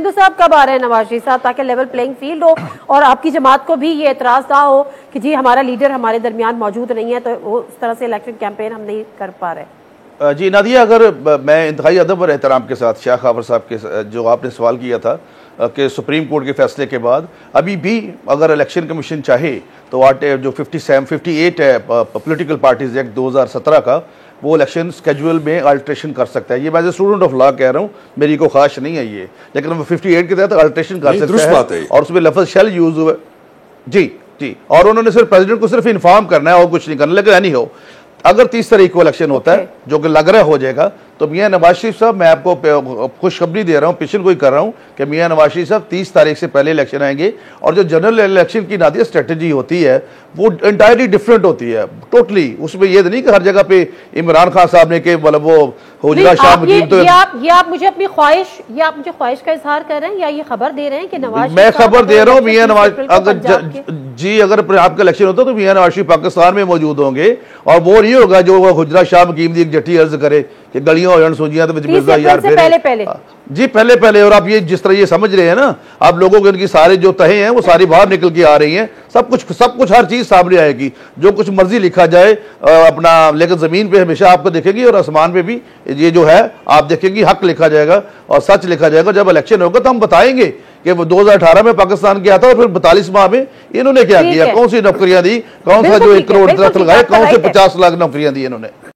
सिंधु साहब कब आ रहे हैं नवाज शरीफ साहब, ताकि लेवल प्लेइंग फील्ड हो और आपकी जमात को भी ये एतराज ना हो कि जी हमारा लीडर हमारे दरमियान मौजूद नहीं है, तो वो उस तरह से इलेक्शन कैंपेन हम नहीं कर पा रहे। जी नादिया, अगर मैं इंतहाई अदब और एहतराम के साथ शाह खावर साहब के जो आपने सवाल किया था कि सुप्रीम कोर्ट के फैसले के बाद अभी भी अगर इलेक्शन कमीशन चाहे तो जो 58 है पॉलिटिकल पार्टीज एक्ट 2017 का, वो इलेक्शन स्केड्यूल में अल्ट्रेशन कर सकता है। ये मैं as a student of law कह रहा हूँ, मेरी को ख्वाहिश नहीं है ये, लेकिन वो 58 के तहत अल्ट्रेशन कर सकता है और उसमें लफ्ज शेल यूज हुआ। जी जी, और उन्होंने सिर्फ प्रेसिडेंट को सिर्फ इन्फॉर्म करना है और कुछ नहीं करना। लेकिन नहीं हो, अगर 30 तारीख को इलेक्शन होता है जो कि लग रहा हो जाएगा, तो मियां नवाज शरीफ साहब, मैं आपको खुशखबरी दे रहा हूं, पिछन कोई कर रहा हूं कि मियां नवाज शरीफ साहब 30 तारीख से पहले इलेक्शन आएंगे। और जो जनरल इलेक्शन की नादिया स्ट्रेटजी होती है वो इंटायरली डिफरेंट होती है, टोटली। उसमें यह नहीं कि हर जगह पे इमरान खान साहब ने के मतलब वो हुजरा शाह मुजीब, तो ये आप मुझे अपनी ख्वाहिश, ये आप मुझे ख्वाहिश का इजहार कर रहे हैं या ये खबर दे रहे हैं कि नवाज, मैं खबर दे रहा हूँ मियां नवाज, अगर आपका इलेक्शन होता तो मियां नवाज शरीफ पाकिस्तान में मौजूद होंगे। और वो नहीं होगा जो हुजरा शाह मुकीम दी एक जट्टी अर्ज करे कि गलियों हो सूजियां तो मिर्जा यार पहले जी पहले। और आप ये जिस तरह ये समझ रहे हैं ना, आप लोगों के उनकी सारे जो तहे हैं वो सारी बाहर निकल के आ रही हैं। सब कुछ हर चीज सामने आएगी, जो कुछ मर्जी लिखा जाए अपना, लेकिन जमीन पे हमेशा आपको देखेंगी और आसमान पे भी ये जो है आप देखेंगी हक लिखा जाएगा और सच लिखा जाएगा। जब इलेक्शन होगा तो हम बताएंगे कि वो 2018 में पाकिस्तान गया था और फिर 42 माह में इन्होंने क्या किया, कौन सी नौकरियां दी, कौन सा जो 1 करोड़ दरख्त लगाए, कौन से 50 लाख नौकरियां दी इन्होंने।